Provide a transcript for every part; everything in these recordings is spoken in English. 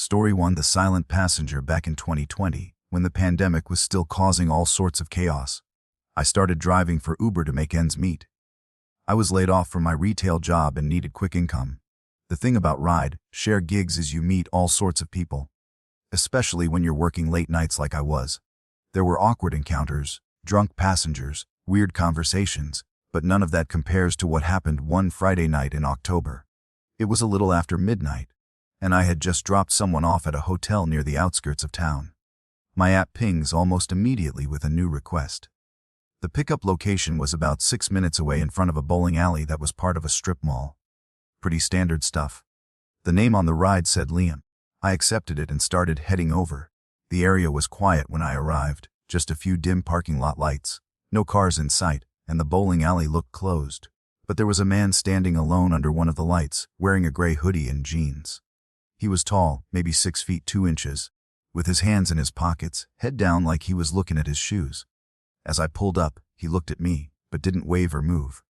Story 1: The Silent Passenger. Back in 2020, when the pandemic was still causing all sorts of chaos, I started driving for Uber to make ends meet. I was laid off from my retail job and needed quick income. The thing about ride-share gigs is you meet all sorts of people, especially when you're working late nights like I was. There were awkward encounters, drunk passengers, weird conversations, but none of that compares to what happened one Friday night in October. It was a little after midnight, and I had just dropped someone off at a hotel near the outskirts of town. My app pings almost immediately with a new request. The pickup location was about 6 minutes away in front of a bowling alley that was part of a strip mall. Pretty standard stuff. The name on the ride said Liam. I accepted it and started heading over. The area was quiet when I arrived, just a few dim parking lot lights, no cars in sight, and the bowling alley looked closed. But there was a man standing alone under one of the lights, wearing a gray hoodie and jeans. He was tall, maybe 6 feet 2 inches, with his hands in his pockets, head down like he was looking at his shoes. As I pulled up, he looked at me, but didn't wave or move.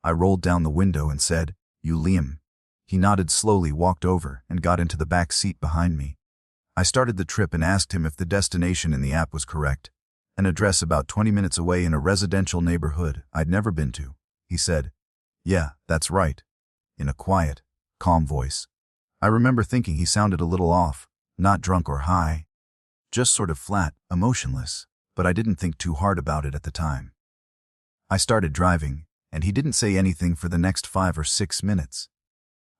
I rolled down the window and said, "You Liam?" He nodded slowly, walked over, and got into the back seat behind me. I started the trip and asked him if the destination in the app was correct. An address about 20 minutes away in a residential neighborhood I'd never been to. He said, "Yeah, that's right," in a quiet, calm voice. I remember thinking he sounded a little off, not drunk or high, just sort of flat, emotionless, but I didn't think too hard about it at the time. I started driving, and he didn't say anything for the next 5 or 6 minutes.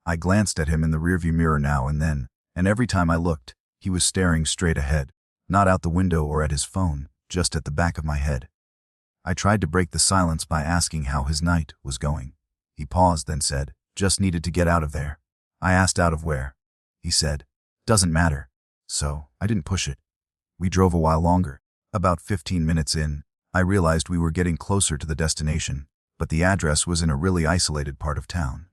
I glanced at him in the rearview mirror now and then, and every time I looked, he was staring straight ahead, not out the window or at his phone, just at the back of my head. I tried to break the silence by asking how his night was going. He paused, then said, "Just needed to get out of there." I asked, "Out of where?" He said, "Doesn't matter." So I didn't push it. We drove a while longer. About 15 minutes in, I realized we were getting closer to the destination, but the address was in a really isolated part of town.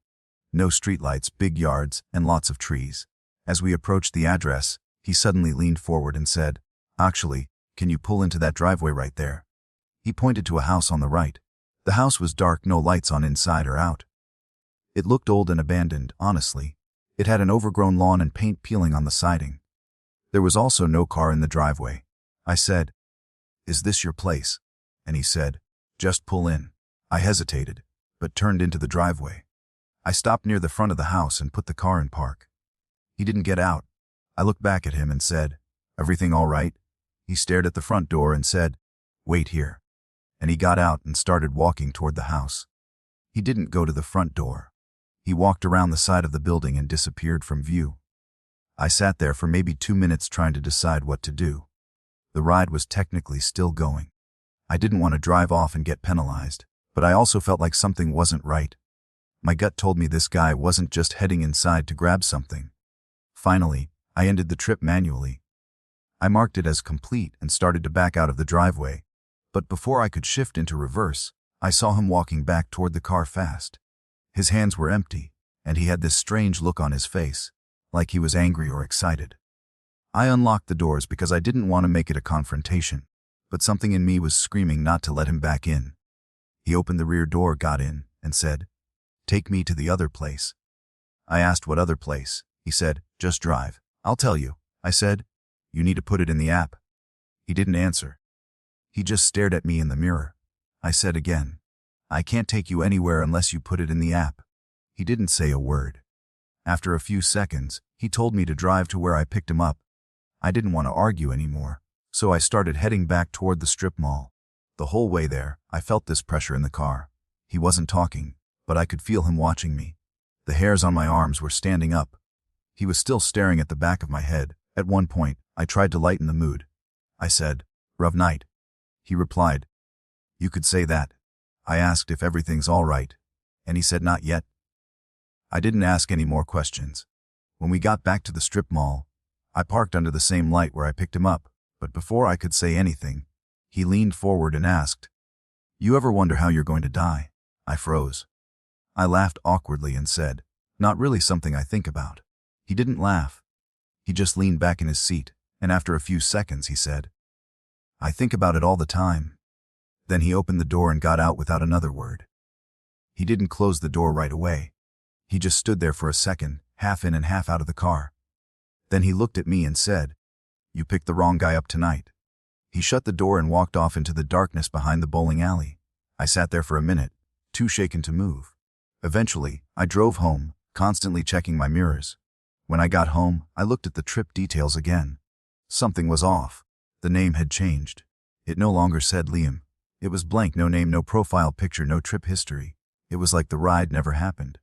No streetlights, big yards, and lots of trees. As we approached the address, he suddenly leaned forward and said, "Actually, can you pull into that driveway right there?" He pointed to a house on the right. The house was dark, no lights on inside or out. It looked old and abandoned, honestly. It had an overgrown lawn and paint peeling on the siding. There was also no car in the driveway. I said, "Is this your place?" And he said, "Just pull in." I hesitated, but turned into the driveway. I stopped near the front of the house and put the car in park. He didn't get out. I looked back at him and said, "Everything all right?" He stared at the front door and said, "Wait here." And he got out and started walking toward the house. He didn't go to the front door. He walked around the side of the building and disappeared from view. I sat there for maybe 2 minutes trying to decide what to do. The ride was technically still going. I didn't want to drive off and get penalized, but I also felt like something wasn't right. My gut told me this guy wasn't just heading inside to grab something. Finally, I ended the trip manually. I marked it as complete and started to back out of the driveway, but before I could shift into reverse, I saw him walking back toward the car fast. His hands were empty, and he had this strange look on his face, like he was angry or excited. I unlocked the doors because I didn't want to make it a confrontation, but something in me was screaming not to let him back in. He opened the rear door, got in, and said, "Take me to the other place." I asked what other place. He said, "Just drive. I'll tell you." I said, "You need to put it in the app." He didn't answer. He just stared at me in the mirror. I said again, "I can't take you anywhere unless you put it in the app." He didn't say a word. After a few seconds, he told me to drive to where I picked him up. I didn't want to argue anymore, so I started heading back toward the strip mall. The whole way there, I felt this pressure in the car. He wasn't talking, but I could feel him watching me. The hairs on my arms were standing up. He was still staring at the back of my head. At one point, I tried to lighten the mood. I said, "Rough night." He replied, "You could say that." I asked if everything's all right, and he said not yet. I didn't ask any more questions. When we got back to the strip mall, I parked under the same light where I picked him up, but before I could say anything, he leaned forward and asked, "You ever wonder how you're going to die?" I froze. I laughed awkwardly and said, "Not really something I think about." He didn't laugh. He just leaned back in his seat, and after a few seconds he said, "I think about it all the time." Then he opened the door and got out without another word. He didn't close the door right away. He just stood there for a second, half in and half out of the car. Then he looked at me and said, "You picked the wrong guy up tonight." He shut the door and walked off into the darkness behind the bowling alley. I sat there for a minute, too shaken to move. Eventually, I drove home, constantly checking my mirrors. When I got home, I looked at the trip details again. Something was off. The name had changed. It no longer said Liam. It was blank, no name, no profile picture, no trip history. It was like the ride never happened.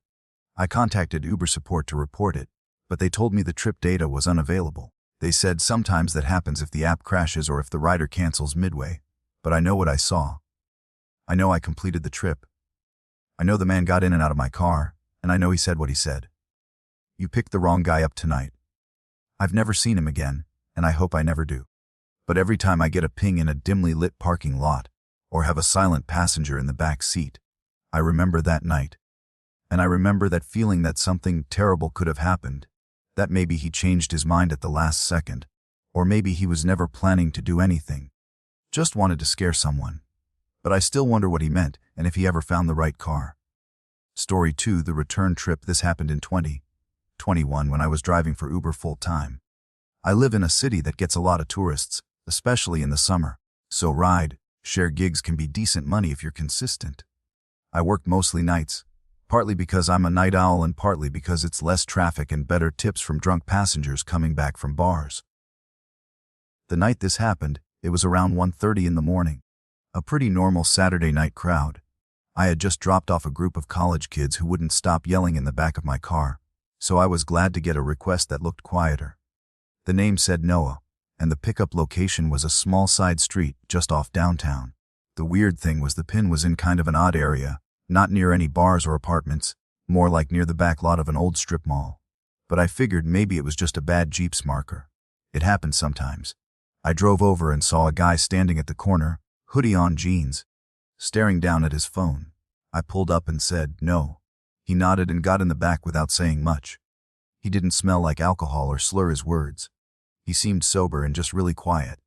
I contacted Uber support to report it, but they told me the trip data was unavailable. They said sometimes that happens if the app crashes or if the rider cancels midway. But I know what I saw. I know I completed the trip. I know the man got in and out of my car, and I know he said what he said. "You picked the wrong guy up tonight." I've never seen him again, and I hope I never do. But every time I get a ping in a dimly lit parking lot, or have a silent passenger in the back seat, I remember that night. And I remember that feeling that something terrible could have happened, that maybe he changed his mind at the last second, or maybe he was never planning to do anything, just wanted to scare someone. But I still wonder what he meant and if he ever found the right car. Story 2, the return trip. This happened in 2021 when I was driving for Uber full-time. I live in a city that gets a lot of tourists, especially in the summer, so ride-share gigs can be decent money if you're consistent. I work mostly nights, partly because I'm a night owl and partly because it's less traffic and better tips from drunk passengers coming back from bars. The night this happened, it was around 1:30 in the morning. A pretty normal Saturday night crowd. I had just dropped off a group of college kids who wouldn't stop yelling in the back of my car, so I was glad to get a request that looked quieter. The name said Noah, and the pickup location was a small side street just off downtown. The weird thing was the pin was in kind of an odd area, not near any bars or apartments, more like near the back lot of an old strip mall. But I figured maybe it was just a bad Jeep's marker. It happens sometimes. I drove over and saw a guy standing at the corner, hoodie on, jeans, staring down at his phone. I pulled up and said, "No." He nodded and got in the back without saying much. He didn't smell like alcohol or slur his words. He seemed sober and just really quiet.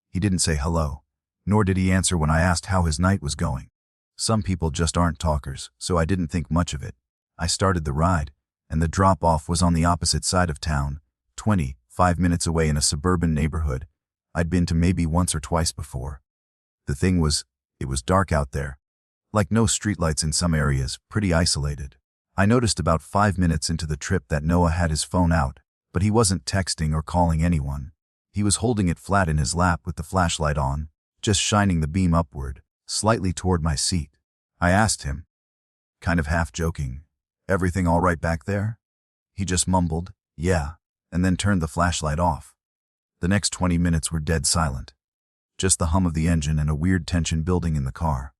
He didn't say hello, nor did he answer when I asked how his night was going. Some people just aren't talkers, so I didn't think much of it. I started the ride, and the drop-off was on the opposite side of town, 25 minutes away in a suburban neighborhood I'd been to maybe once or twice before. The thing was, it was dark out there. Like no streetlights in some areas, pretty isolated. I noticed about 5 minutes into the trip that Noah had his phone out, but he wasn't texting or calling anyone. He was holding it flat in his lap with the flashlight on, just shining the beam upward, slightly toward my seat. I asked him, kind of half joking, "Everything all right back there?" He just mumbled, "Yeah," and then turned the flashlight off. The next 20 minutes were dead silent. Just the hum of the engine and a weird tension building in the car.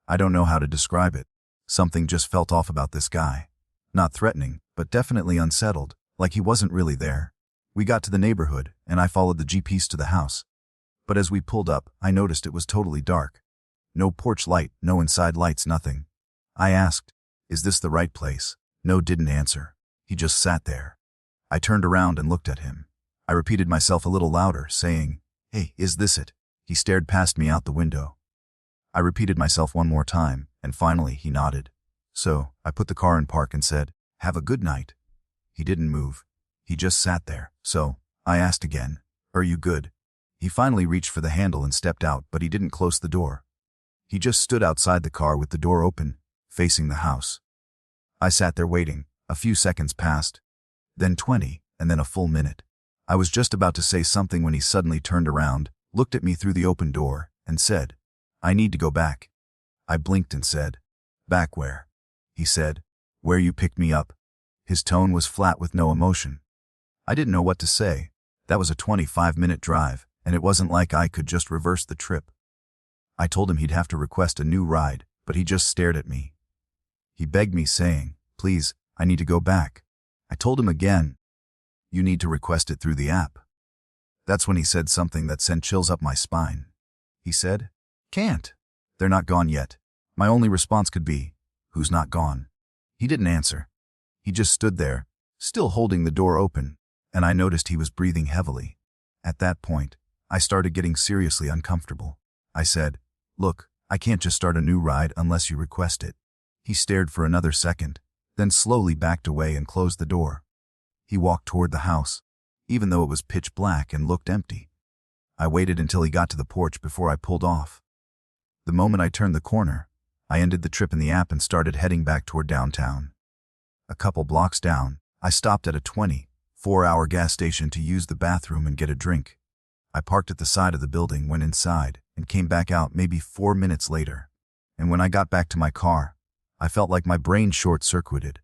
I don't know how to describe it. Something just felt off about this guy. Not threatening, but definitely unsettled, like he wasn't really there. We got to the neighborhood, and I followed the GPS to the house. But as we pulled up, I noticed it was totally dark. No porch light, no inside lights, nothing. I asked, "Is this the right place?" No didn't answer. He just sat there. I turned around and looked at him. I repeated myself a little louder, saying, "Hey, is this it?" He stared past me out the window. I repeated myself one more time, and finally he nodded. So I put the car in park and said, "Have a good night." He didn't move. He just sat there. So I asked again, "Are you good?" He finally reached for the handle and stepped out, but he didn't close the door. He just stood outside the car with the door open, facing the house. I sat there waiting. A few seconds passed, then 20, and then a full minute. I was just about to say something when he suddenly turned around, looked at me through the open door, and said, "I need to go back." I blinked and said, "Back where?" He said, "Where you picked me up." His tone was flat with no emotion. I didn't know what to say. That was a 25-minute drive, and it wasn't like I could just reverse the trip. I told him he'd have to request a new ride, but he just stared at me. He begged me, saying, "Please, I need to go back." I told him again, "You need to request it through the app." That's when he said something that sent chills up my spine. He said, "Can't. They're not gone yet." My only response could be, "Who's not gone?" He didn't answer. He just stood there, still holding the door open, and I noticed he was breathing heavily. At that point, I started getting seriously uncomfortable. I said, "Look, I can't just start a new ride unless you request it." He stared for another second, then slowly backed away and closed the door. He walked toward the house. even though it was pitch black and looked empty. I waited until he got to the porch before I pulled off. The moment I turned the corner, I ended the trip in the app and started heading back toward downtown. A couple blocks down, I stopped at a 24-hour gas station to use the bathroom and get a drink. I parked at the side of the building, went inside, and came back out maybe 4 minutes later. And when I got back to my car, I felt like my brain short-circuited.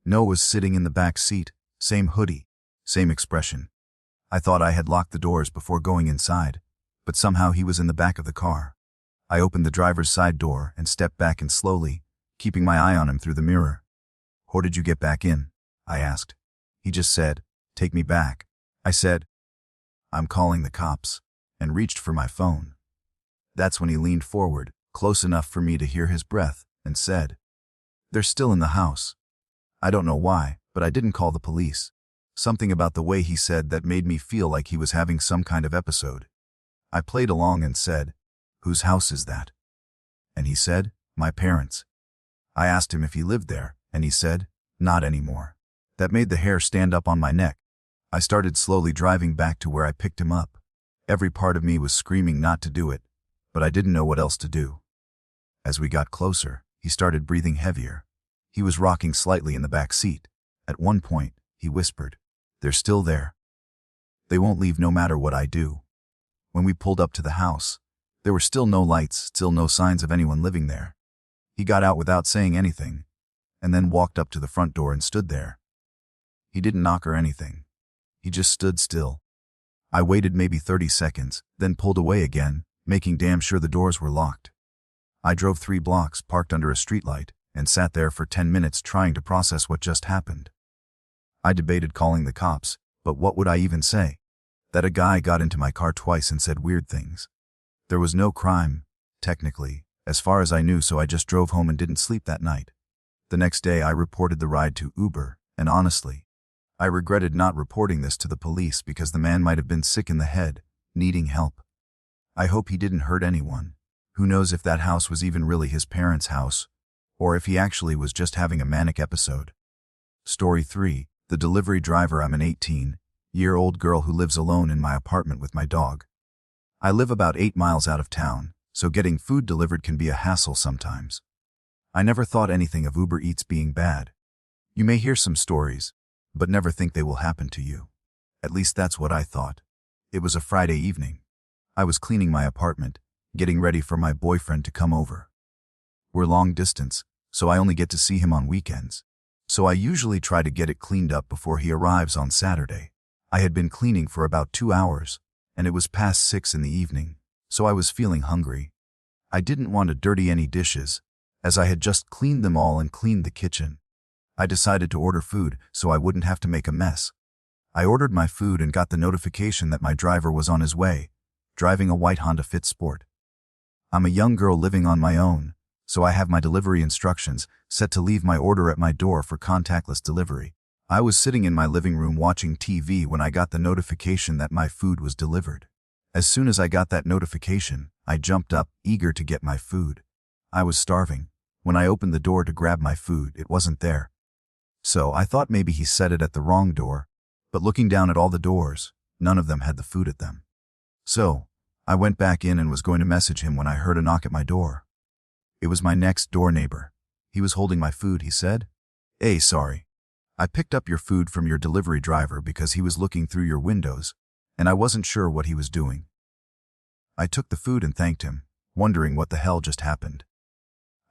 Noah was sitting in the back seat, same hoodie, same expression. I thought I had locked the doors before going inside, but somehow he was in the back of the car. I opened the driver's side door and stepped back in slowly, keeping my eye on him through the mirror. "How did you get back in?" I asked. He just said, "Take me back." I said, "I'm calling the cops," and reached for my phone. That's when he leaned forward, close enough for me to hear his breath, and said, "They're still in the house." I don't know why, but I didn't call the police. Something about the way he said that made me feel like he was having some kind of episode. I played along and said, "Whose house is that?" And he said, "My parents'." I asked him if he lived there, and he said, "Not anymore." That made the hair stand up on my neck. I started slowly driving back to where I picked him up. Every part of me was screaming not to do it, but I didn't know what else to do. As we got closer, he started breathing heavier. He was rocking slightly in the back seat. At one point, he whispered, "They're still there. They won't leave no matter what I do." When we pulled up to the house, there were still no lights, still no signs of anyone living there. He got out without saying anything, and then walked up to the front door and stood there. He didn't knock or anything. He just stood still. I waited maybe 30 seconds, then pulled away again, making damn sure the doors were locked. I drove 3 blocks, parked under a streetlight, and sat there for 10 minutes trying to process what just happened. I debated calling the cops, but what would I even say? That a guy got into my car twice and said weird things. There was no crime, technically, as far as I knew, so I just drove home and didn't sleep that night. The next day I reported the ride to Uber, and honestly, I regretted not reporting this to the police because the man might have been sick in the head, needing help. I hope he didn't hurt anyone. Who knows if that house was even really his parents' house, or if he actually was just having a manic episode. Story 3. The delivery driver. I'm an 18-year-old girl who lives alone in my apartment with my dog. I live about 8 miles out of town, so getting food delivered can be a hassle sometimes. I never thought anything of Uber Eats being bad. You may hear some stories, but never think they will happen to you. At least that's what I thought. It was a Friday evening. I was cleaning my apartment, getting ready for my boyfriend to come over. We're long distance, so I only get to see him on weekends. So I usually try to get it cleaned up before he arrives on Saturday. I had been cleaning for about 2 hours, and it was past 6 in the evening, so I was feeling hungry. I didn't want to dirty any dishes, as I had just cleaned them all and cleaned the kitchen. I decided to order food so I wouldn't have to make a mess. I ordered my food and got the notification that my driver was on his way, driving a white Honda Fit Sport. I'm a young girl living on my own, so I have my delivery instructions set to leave my order at my door for contactless delivery. I was sitting in my living room watching TV when I got the notification that my food was delivered. As soon as I got that notification, I jumped up, eager to get my food. I was starving. When I opened the door to grab my food, it wasn't there. So I thought maybe he set it at the wrong door, but looking down at all the doors, none of them had the food at them. So I went back in and was going to message him when I heard a knock at my door. It was my next door neighbor. He was holding my food, he said. "Hey, sorry. I picked up your food from your delivery driver because he was looking through your windows, and I wasn't sure what he was doing." I took the food and thanked him, wondering what the hell just happened.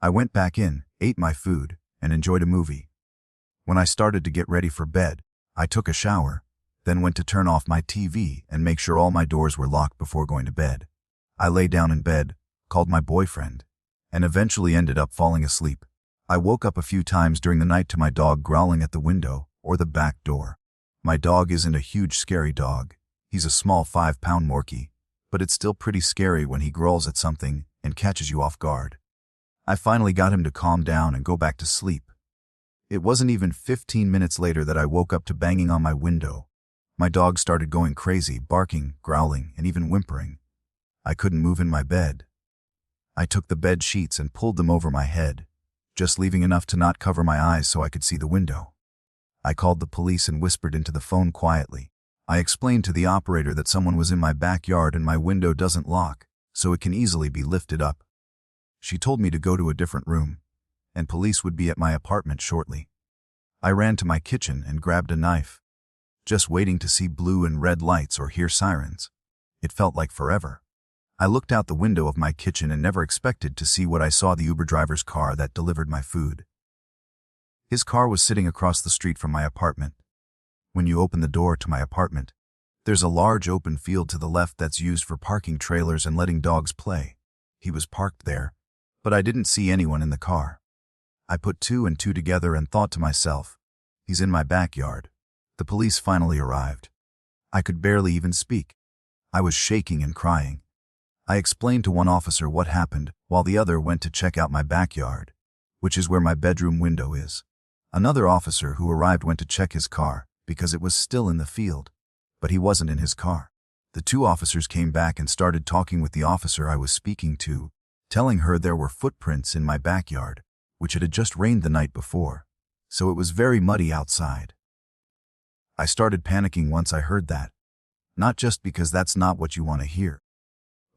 I went back in, ate my food, and enjoyed a movie. When I started to get ready for bed, I took a shower, then went to turn off my TV and make sure all my doors were locked before going to bed. I lay down in bed, called my boyfriend, and eventually ended up falling asleep. I woke up a few times during the night to my dog growling at the window or the back door. My dog isn't a huge scary dog. He's a small 5-pound Morkie, but it's still pretty scary when he growls at something and catches you off guard. I finally got him to calm down and go back to sleep. It wasn't even 15 minutes later that I woke up to banging on my window. My dog started going crazy, barking, growling, and even whimpering. I couldn't move in my bed. I took the bed sheets and pulled them over my head, just leaving enough to not cover my eyes so I could see the window. I called the police and whispered into the phone quietly, I explained to the operator that someone was in my backyard and my window doesn't lock, so it can easily be lifted up. She told me to go to a different room, and police would be at my apartment shortly. I ran to my kitchen and grabbed a knife, just waiting to see blue and red lights or hear sirens. It felt like forever. I looked out the window of my kitchen and never expected to see what I saw: the Uber driver's car that delivered my food. His car was sitting across the street from my apartment. When you open the door to my apartment, there's a large open field to the left that's used for parking trailers and letting dogs play. He was parked there, but I didn't see anyone in the car. I put two and two together and thought to myself, he's in my backyard. The police finally arrived. I could barely even speak. I was shaking and crying. I explained to one officer what happened while the other went to check out my backyard, which is where my bedroom window is. Another officer who arrived went to check his car because it was still in the field, but he wasn't in his car. The two officers came back and started talking with the officer I was speaking to, telling her there were footprints in my backyard, which it had just rained the night before, so it was very muddy outside. I started panicking once I heard that, not just because that's not what you want to hear,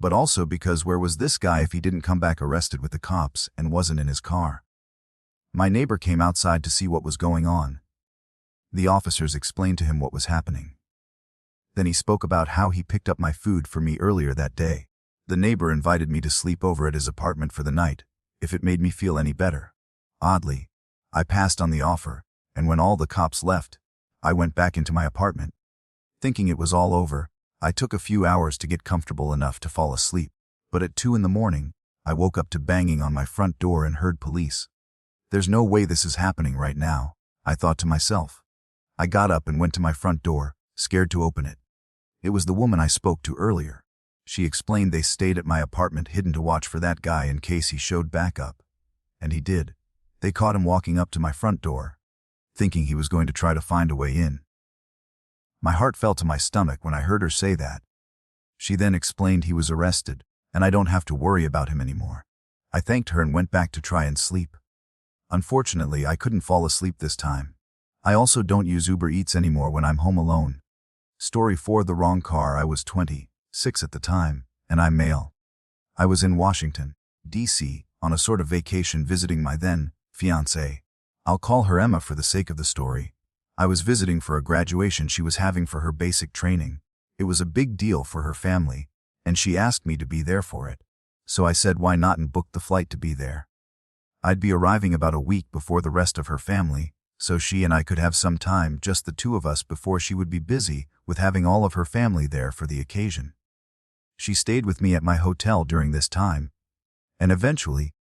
but also because where was this guy if he didn't come back arrested with the cops and wasn't in his car? My neighbor came outside to see what was going on. The officers explained to him what was happening. Then he spoke about how he picked up my food for me earlier that day. The neighbor invited me to sleep over at his apartment for the night, if it made me feel any better. Oddly, I passed on the offer, and when all the cops left, I went back into my apartment. Thinking it was all over, I took a few hours to get comfortable enough to fall asleep, but at 2 in the morning, I woke up to banging on my front door and heard police. There's no way this is happening right now, I thought to myself. I got up and went to my front door, scared to open it. It was the woman I spoke to earlier. She explained they stayed at my apartment hidden to watch for that guy in case he showed back up. And he did. They caught him walking up to my front door, thinking he was going to try to find a way in. My heart fell to my stomach when I heard her say that. She then explained he was arrested, and I don't have to worry about him anymore. I thanked her and went back to try and sleep. Unfortunately, I couldn't fall asleep this time. I also don't use Uber Eats anymore when I'm home alone. Story 4: The wrong car. I was 26 at the time, and I'm male. I was in Washington, D.C., on a sort of vacation visiting my then-fiancée. I'll call her Emma for the sake of the story. I was visiting for a graduation she was having for her basic training. It was a big deal for her family, and she asked me to be there for it. So I said why not and booked the flight to be there. I'd be arriving about a week before the rest of her family, so she and I could have some time, just the two of us, before she would be busy with having all of her family there for the occasion. She stayed with me at my hotel during this time, and eventually,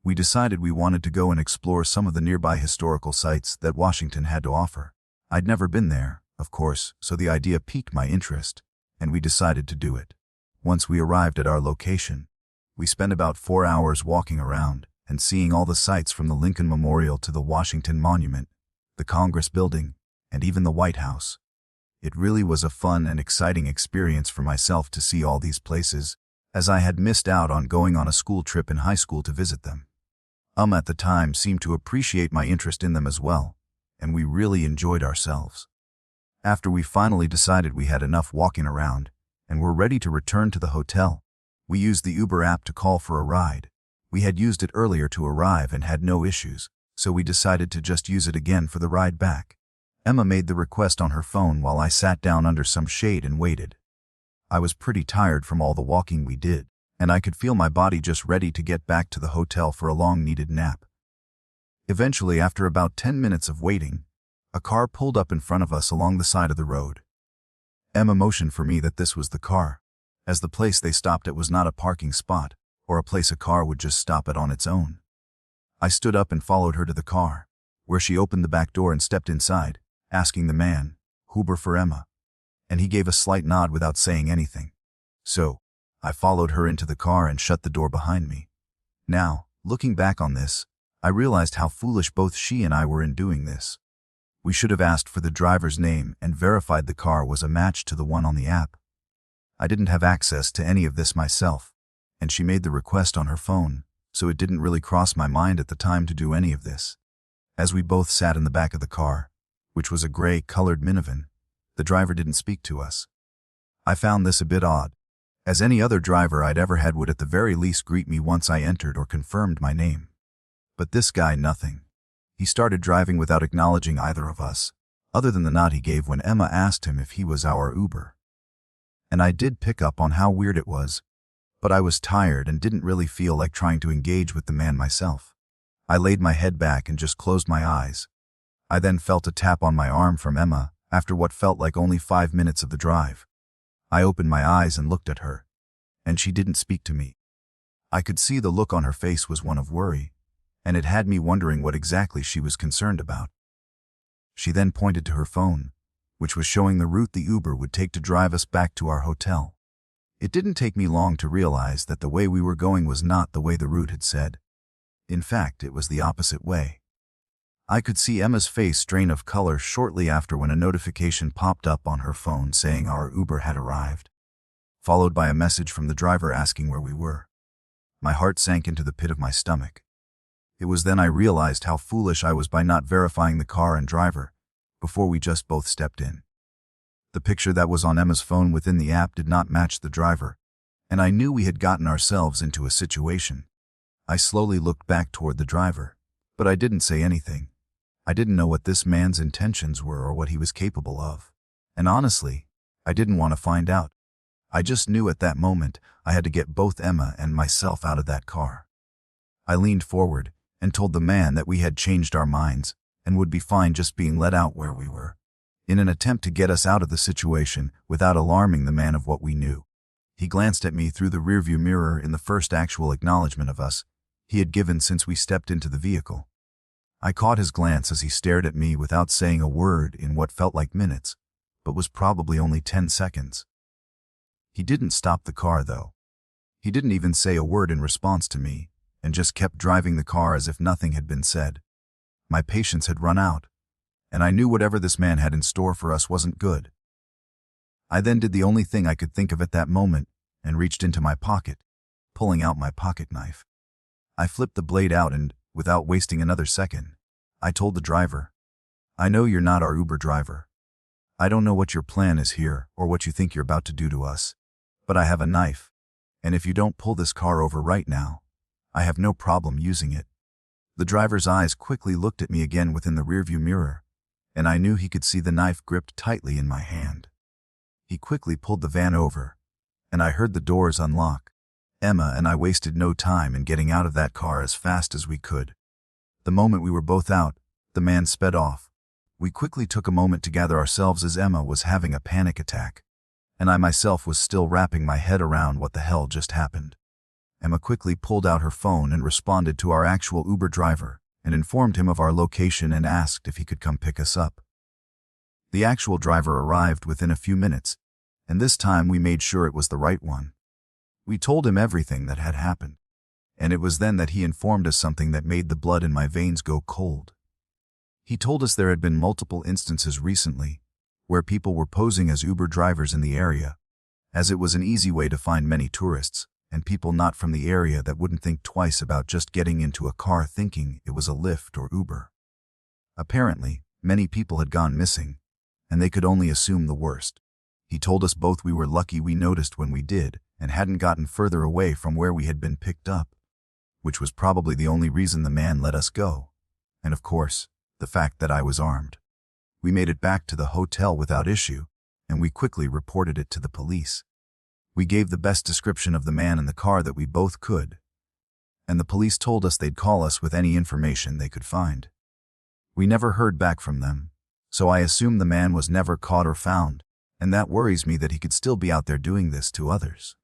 we decided we wanted to go and explore some of the nearby historical sites that Washington had to offer. I'd never been there, of course, so the idea piqued my interest, and we decided to do it. Once we arrived at our location, we spent about 4 hours walking around and seeing all the sights from the Lincoln Memorial to the Washington Monument, the Congress Building, and even the White House. It really was a fun and exciting experience for myself to see all these places, as I had missed out on going on a school trip in high school to visit them. At the time seemed to appreciate my interest in them as well, and we really enjoyed ourselves. After we finally decided we had enough walking around and were ready to return to the hotel, we used the Uber app to call for a ride. We had used it earlier to arrive and had no issues, so we decided to just use it again for the ride back. Emma made the request on her phone while I sat down under some shade and waited. I was pretty tired from all the walking we did, and I could feel my body just ready to get back to the hotel for a long-needed nap. Eventually, after about 10 minutes of waiting, a car pulled up in front of us along the side of the road. Emma motioned for me that this was the car, as the place they stopped at was not a parking spot or a place a car would just stop at on its own. I stood up and followed her to the car, where she opened the back door and stepped inside, asking the man, "Uber for Emma?" And he gave a slight nod without saying anything. So, I followed her into the car and shut the door behind me. Now, looking back on this, I realized how foolish both she and I were in doing this. We should have asked for the driver's name and verified the car was a match to the one on the app. I didn't have access to any of this myself, and she made the request on her phone, so it didn't really cross my mind at the time to do any of this. As we both sat in the back of the car, which was a gray-colored minivan, The driver didn't speak to us. I found this a bit odd, as any other driver I'd ever had would at the very least greet me once I entered or confirmed my name. But this guy, nothing. He started driving without acknowledging either of us, other than the nod he gave when Emma asked him if he was our Uber. And I did pick up on how weird it was, but I was tired and didn't really feel like trying to engage with the man myself. I laid my head back and just closed my eyes. I then felt a tap on my arm from Emma after what felt like only 5 minutes of the drive. I opened my eyes and looked at her, and she didn't speak to me. I could see the look on her face was one of worry, and it had me wondering what exactly she was concerned about. She then pointed to her phone, which was showing the route the Uber would take to drive us back to our hotel. It didn't take me long to realize that the way we were going was not the way the route had said. In fact, it was the opposite way. I could see Emma's face strain of color shortly after when a notification popped up on her phone saying our Uber had arrived, followed by a message from the driver asking where we were. My heart sank into the pit of my stomach. It was then I realized how foolish I was by not verifying the car and driver before we just both stepped in. The picture that was on Emma's phone within the app did not match the driver, and I knew we had gotten ourselves into a situation. I slowly looked back toward the driver, but I didn't say anything. I didn't know what this man's intentions were or what he was capable of. And honestly, I didn't want to find out. I just knew at that moment I had to get both Emma and myself out of that car. I leaned forward and told the man that we had changed our minds and would be fine just being let out where we were, in an attempt to get us out of the situation without alarming the man of what we knew. He glanced at me through the rearview mirror in the first actual acknowledgement of us he had given since we stepped into the vehicle. I caught his glance as he stared at me without saying a word in what felt like minutes, but was probably only 10 seconds. He didn't stop the car, though. He didn't even say a word in response to me, and just kept driving the car as if nothing had been said. My patience had run out, and I knew whatever this man had in store for us wasn't good. I then did the only thing I could think of at that moment and reached into my pocket, pulling out my pocket knife. I flipped the blade out and, without wasting another second, I told the driver, "I know you're not our Uber driver. I don't know what your plan is here or what you think you're about to do to us, but I have a knife, and if you don't pull this car over right now, I have no problem using it." The driver's eyes quickly looked at me again within the rearview mirror, and I knew he could see the knife gripped tightly in my hand. He quickly pulled the van over, and I heard the doors unlock. Emma and I wasted no time in getting out of that car as fast as we could. The moment we were both out, the man sped off. We quickly took a moment to gather ourselves as Emma was having a panic attack, and I myself was still wrapping my head around what the hell just happened. Emma quickly pulled out her phone and responded to our actual Uber driver and informed him of our location and asked if he could come pick us up. The actual driver arrived within a few minutes, and this time we made sure it was the right one. We told him everything that had happened, and it was then that he informed us something that made the blood in my veins go cold. He told us there had been multiple instances recently where people were posing as Uber drivers in the area, as it was an easy way to find many tourists and people not from the area that wouldn't think twice about just getting into a car thinking it was a Lyft or Uber. Apparently, many people had gone missing, and they could only assume the worst. He told us both we were lucky we noticed when we did and hadn't gotten further away from where we had been picked up, which was probably the only reason the man let us go, and of course, the fact that I was armed. We made it back to the hotel without issue, and we quickly reported it to the police. We gave the best description of the man in the car that we both could, and the police told us they'd call us with any information they could find. We never heard back from them, so I assume the man was never caught or found, and that worries me that he could still be out there doing this to others.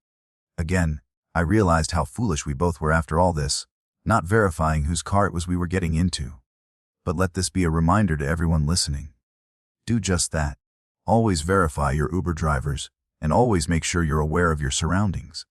Again, I realized how foolish we both were after all this, not verifying whose car it was we were getting into. But let this be a reminder to everyone listening. Do just that. Always verify your Uber drivers, and always make sure you're aware of your surroundings.